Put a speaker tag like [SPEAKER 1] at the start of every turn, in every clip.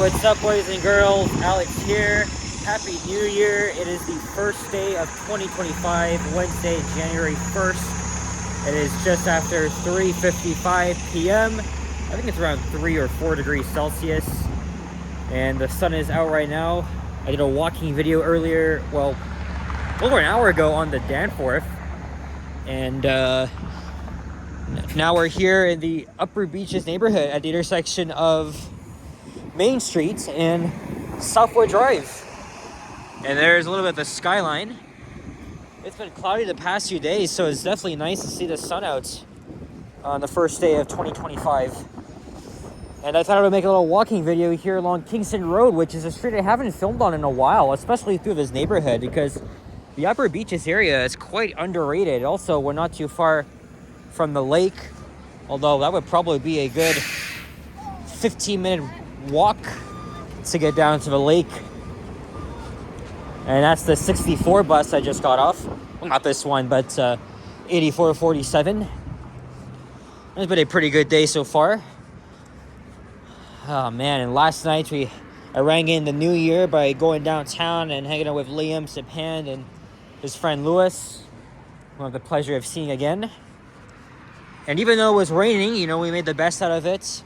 [SPEAKER 1] what's up, boys and girls? Alex here. Happy New Year. It is the first day of 2025, Wednesday, January 1st. It is just after 3:55 p.m. I think it's around 3 or 4 degrees Celsius. And the sun is out right now. I did a walking video earlier, well, over an hour ago on the Danforth. And now we're here in the Upper Beaches neighborhood at the intersection of Main Street and Southwood Drive. And there's a little bit of the skyline. It's been cloudy the past few days, so it's definitely nice to see the sun out on the first day of 2025. And I thought I would make a little walking video here along Kingston Road, which is a street I haven't filmed on in a while, especially through this neighborhood, because the Upper Beaches area is quite underrated. Also, we're not too far from the lake, although that would probably be a good 15-minute walk to get down to the lake. And that's the 64 bus I just got off. Well, not this one, but 8447. It's been a pretty good day so far. Oh man, and last night I rang in the new year by going downtown and hanging out with Liam, Sipan, and his friend Lewis, who I have the pleasure of seeing again. And even though it was raining, you know, we made the best out of it.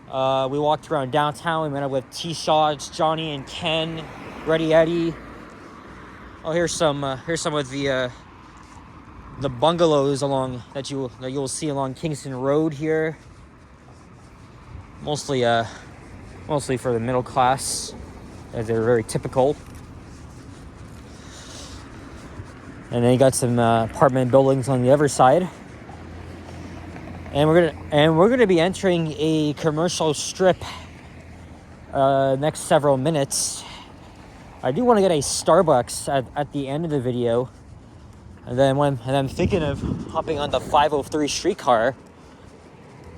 [SPEAKER 1] We walked around downtown. We met up with T-Shots, Johnny and Ken, Ready Eddie. Oh, here's some of the bungalows along that you will see along Kingston Road here. Mostly for the middle class, as they're very typical. And then you got some apartment buildings on the other side. And we're gonna be entering a commercial strip next several minutes. I do want to get a Starbucks at the end of the video, and then I'm thinking of hopping on the 503 streetcar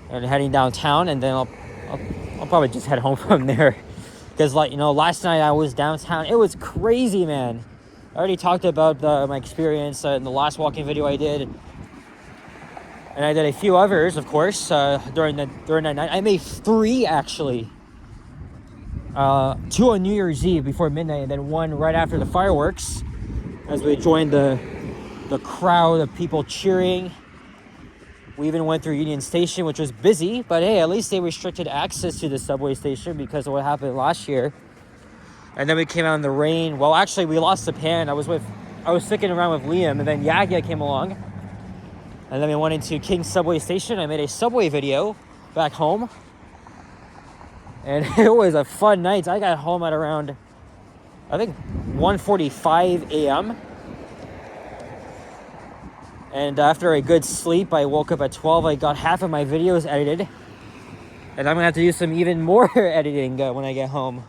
[SPEAKER 1] and heading downtown, and then I'll probably just head home from there. Because, like, you know, last night I was downtown. It was crazy, man. I already talked about my experience in the last walking video I did. And I did a few others, of course, during that night. I made 3, actually. 2 on New Year's Eve before midnight, and then 1 right after the fireworks, as we joined the crowd of people cheering. We even went through Union Station, which was busy, but hey, at least they restricted access to the subway station because of what happened last year. And then we came out in the rain. Well, actually, we lost the pan. I was sticking around with Liam, and then Yagya came along. And then we went into King's subway station. I made a subway video back home. And it was a fun night. I got home at around, I think, 1:45 a.m. And after a good sleep, I woke up at 12. I got half of my videos edited. And I'm going to have to do some even more editing when I get home.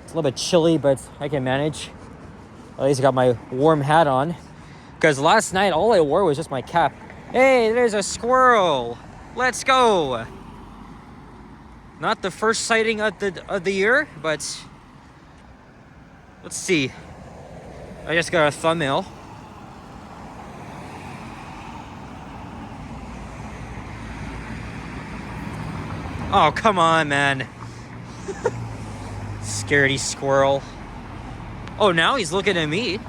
[SPEAKER 1] It's a little bit chilly, but I can manage. At least I got my warm hat on. Because last night, all I wore was just my cap. Hey, there's a squirrel. Let's go. Not the first sighting of the year, but let's see. I just got a thumbnail. Oh, come on, man. Scaredy squirrel. Oh, now he's looking at me.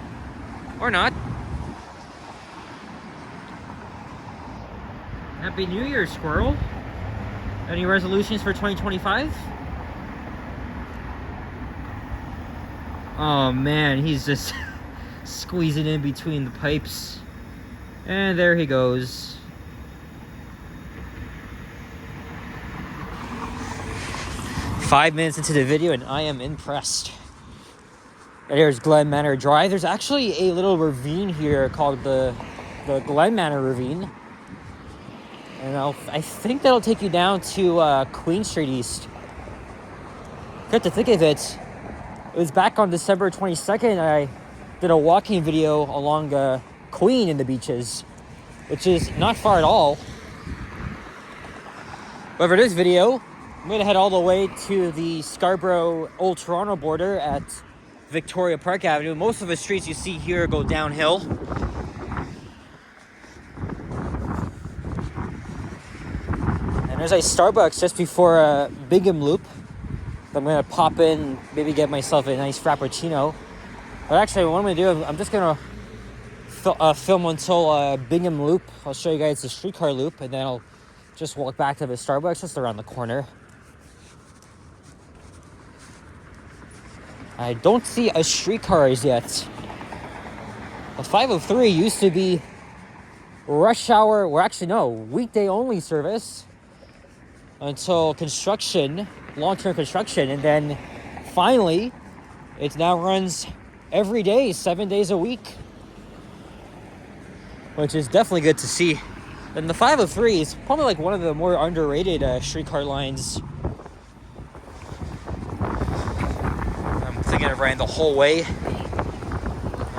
[SPEAKER 1] Or not. Happy New Year, squirrel. Any resolutions for 2025? Oh man, he's just squeezing in between the pipes. And there he goes. Five minutes into the video and I am impressed. And here's Glen Manor Drive. There's actually a little ravine here called the Glen Manor Ravine. And I think that'll take you down to Queen Street East. Good to think of it. It was back on December 22nd. I did a walking video along Queen in the beaches, which is not far at all. But for this video, I'm going to head all the way to the Scarborough Old Toronto border at Victoria Park Avenue. Most of the streets you see here go downhill. There's a Starbucks just before Bingham Loop. I'm gonna pop in, maybe get myself a nice frappuccino. But actually, what I'm gonna do, I'm just gonna film until Bingham Loop. I'll show you guys the streetcar loop, and then I'll just walk back to the Starbucks just around the corner. I don't see a streetcars yet. The 503 used to be rush hour, or actually no, weekday only service until construction, long-term construction, and then finally it now runs every day, 7 days a week, which is definitely good to see. And the 503 is probably like one of the more underrated streetcar lines. I'm thinking of running the whole way,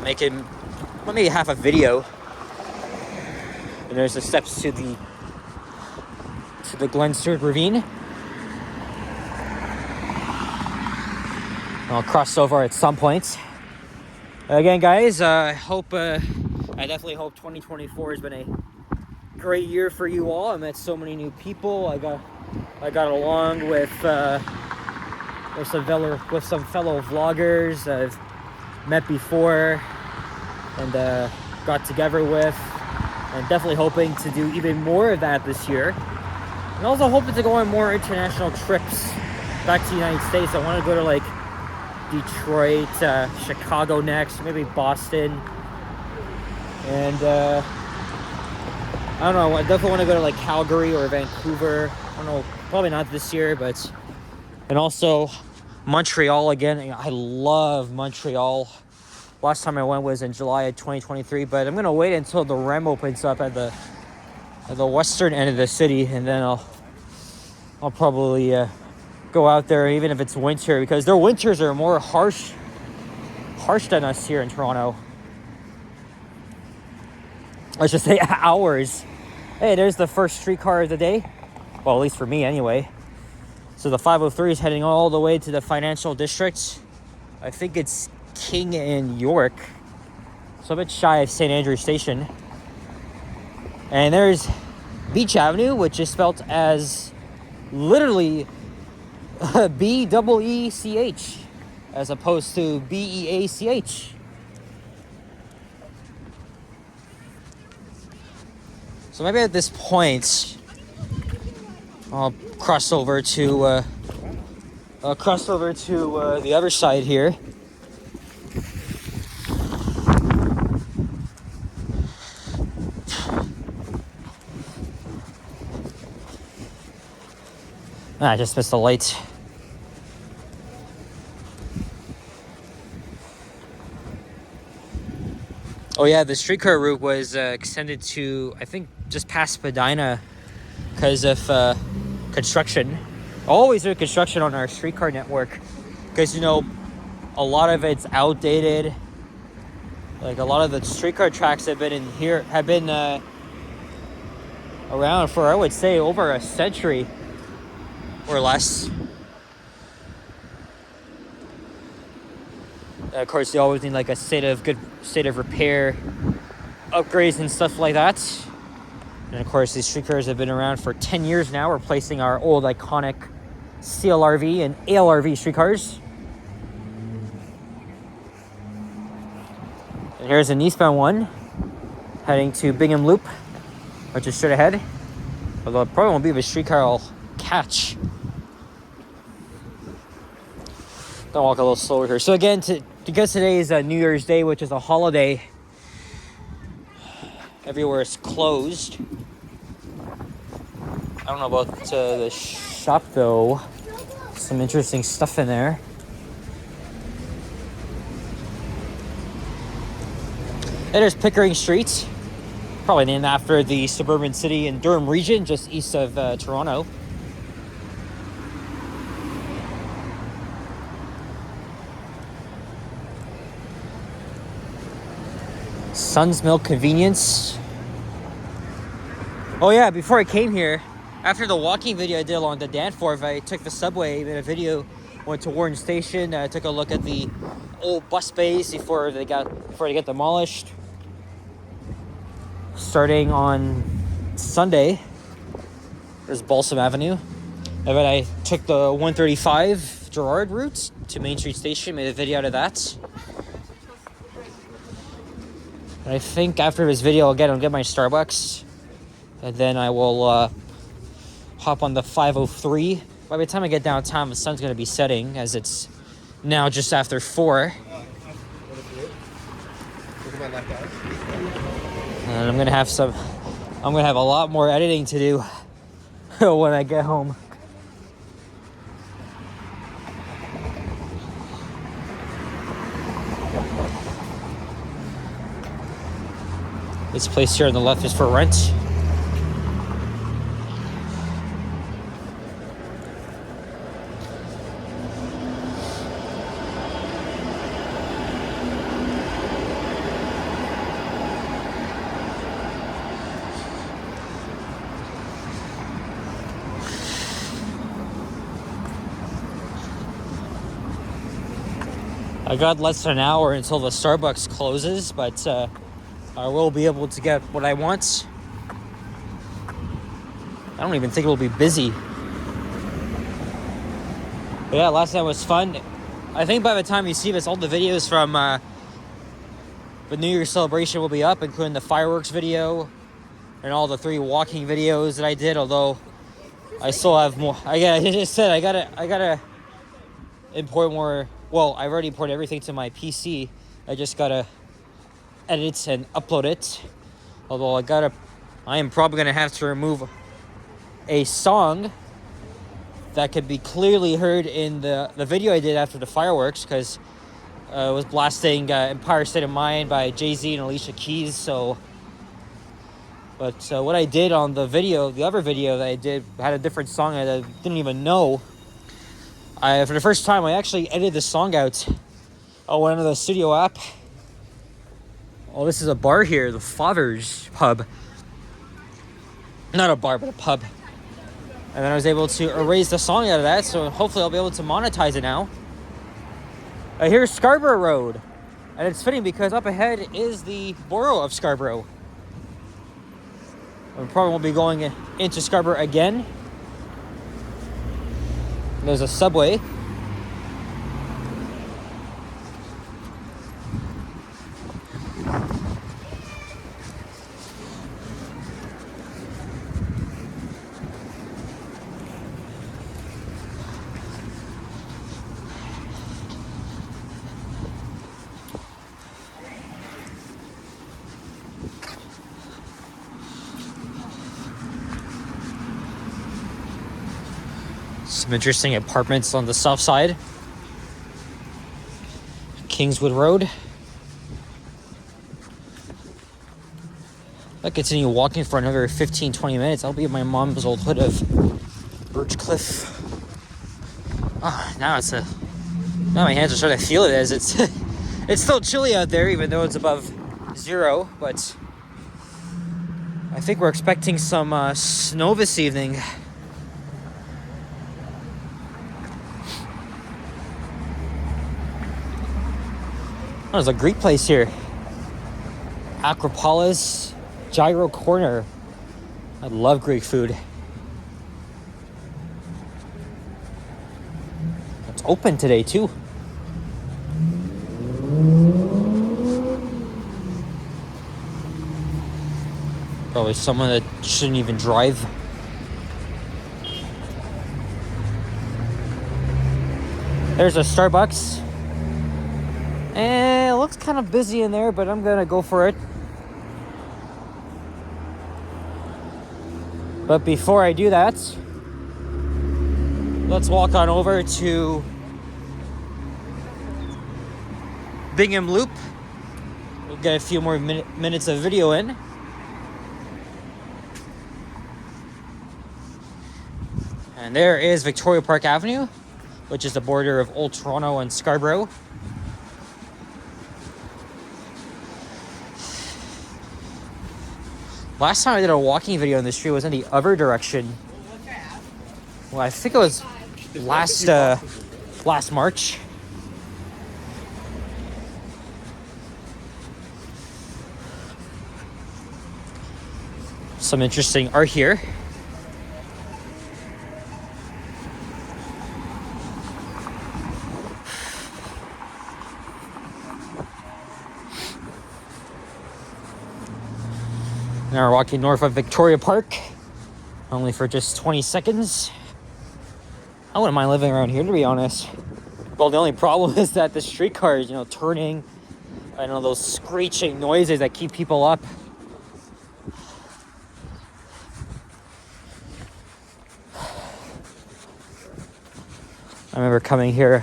[SPEAKER 1] making maybe half a video. And there's the steps to the Glen Stewart Ravine. I'll cross over at some point. Again, guys, I definitely hope 2024 has been a great year for you all. I met so many new people. I got along with some fellow vloggers I've met before and got together with. And definitely hoping to do even more of that this year. And also hoping to go on more international trips back to the United States. I want to go to like Detroit, Chicago next, maybe Boston. And I don't know, I definitely want to go to like Calgary or Vancouver. I don't know, probably not this year, but... And also Montreal again. I love Montreal. Last time I went was in July of 2023, but I'm gonna wait until the REM opens up at the western end of the city, and then I'll probably go out there, even if it's winter, because their winters are more harsh than us here in Toronto. I should say hours. Hey, there's the first streetcar of the day. Well, at least for me anyway. So the 503 is heading all the way to the financial district. I think it's King and York, so a bit shy of St. Andrew Station. And there's Beach Avenue, which is spelled as literally B-E-E-C-H as opposed to B-E-A-C-H. So maybe at this point I'll cross over to the other side here. I just missed the light. Oh yeah, the streetcar route was extended to, I think, just past Spadina because of construction. Always do construction on our streetcar network because, you know, a lot of it's outdated. Like a lot of the streetcar tracks have been around for, I would say, over a century or less. Of course, you always need like a good state of repair, upgrades and stuff like that. And of course, these streetcars have been around for 10 years now, replacing our old iconic CLRV and ALRV streetcars. And here's an eastbound one, heading to Bingham Loop, which is straight ahead. Although it probably won't be the streetcar I'll catch. I'll walk a little slower here. So again, because today is New Year's Day, which is a holiday, everywhere is closed. I don't know about the shop though. Some interesting stuff in there. And there's Pickering Street, probably named after the suburban city in Durham region, just east of Toronto. Sun's Milk Convenience. Oh yeah, before I came here, after the walking video I did along the Danforth, I took the subway, made a video, went to Warren Station, took a look at the old bus bays before they get demolished. Starting on Sunday, There's Balsam Avenue. And then I took the 135 Gerrard route to Main Street Station, made a video out of that. And I think after this video, I'll get my Starbucks. And then I will hop on the 503. By the time I get downtown, the sun's going to be setting, as it's now just after 4. And I'm going to have a lot more editing to do when I get home. This place here on the left is for rent. I got less than an hour until the Starbucks closes, but I will be able to get what I want. I don't even think it will be busy. But yeah, last night was fun. I think by the time you see this, all the videos from the New Year's celebration will be up, including the fireworks video and all the 3 walking videos that I did, although I still have more. I just said I gotta import more. Well, I've already imported everything to my PC. I just gotta edit and upload it. Although I am probably gonna have to remove a song that could be clearly heard in the video I did after the fireworks, because it was blasting Empire State of Mind by Jay-Z and Alicia Keys. But what I did on the other video that I did, had a different song that I didn't even know. For the first time, I actually edited the song out. I went into the studio app. Oh, this is a bar here, the Father's Pub. Not a bar, but a pub. And then I was able to erase the song out of that, so hopefully I'll be able to monetize it now. Here's Scarborough Road. And it's fitting because up ahead is the borough of Scarborough. We probably won't be going into Scarborough again. There's a subway. Some interesting apartments on the south side. Kingswood Road. I'll continue walking for another 15-20 minutes. I'll be at my mom's old hood of Birchcliff. Now my hands are starting to feel it, as it's still chilly out there, even though it's above 0. But I think we're expecting some snow this evening. Oh, there's a Greek place here. Acropolis Gyro Corner. I love Greek food. It's open today too. Probably someone that shouldn't even drive. There's a Starbucks. And it looks kind of busy in there, but I'm gonna go for it. But before I do that, let's walk on over to Bingham Loop. We'll get a few more minutes of video in. And there is Victoria Park Avenue, which is the border of Old Toronto and Scarborough. Last time I did a walking video in the street was in the other direction. Well, I think it was last March. Some interesting art here. Now we're walking north of Victoria Park, only for just 20 seconds. I wouldn't mind living around here, to be honest. Well, the only problem is that the streetcars, turning, I know those screeching noises that keep people up. I remember coming here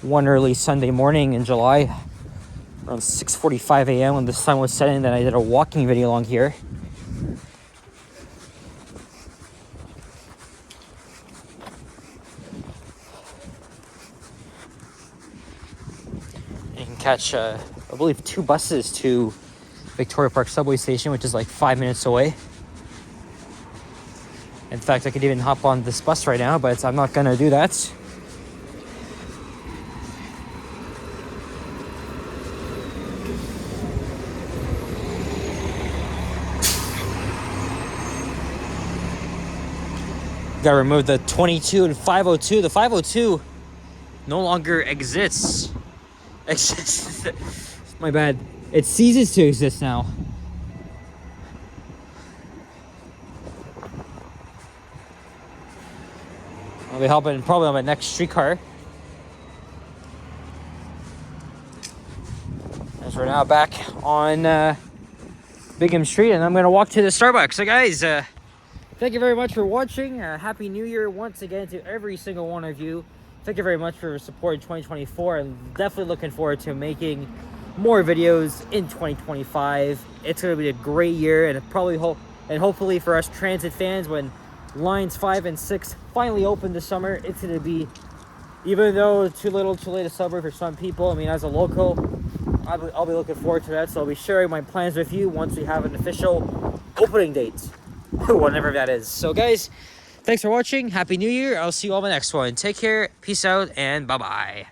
[SPEAKER 1] one early Sunday morning in July, around 6:45 a.m. when the sun was setting, that I did a walking video along here. You can catch, I believe, 2 buses to Victoria Park subway station, which is like 5 minutes away. In fact, I could even hop on this bus right now, but I'm not gonna do that. Gotta remove the 22 and 502. The 502 no longer exists. My bad. It ceases to exist now. I'll be hopping probably on my next streetcar. As we're now back on Bingham Street, and I'm gonna walk to the Starbucks. So guys, thank you very much for watching. Happy New Year once again to every single one of you. Thank you very much for supporting 2024. I'm definitely looking forward to making more videos in 2025. It's going to be a great year, and hopefully for us transit fans, when lines 5 and 6 finally open this summer, it's going to be, even though too little too late a summer for some people, I mean, as a local, I'll be looking forward to that. So I'll be sharing my plans with you once we have an official opening date. Whatever that is. So guys, thanks for watching. Happy New Year. I'll see you all in the next one. Take care. Peace out, and bye-bye.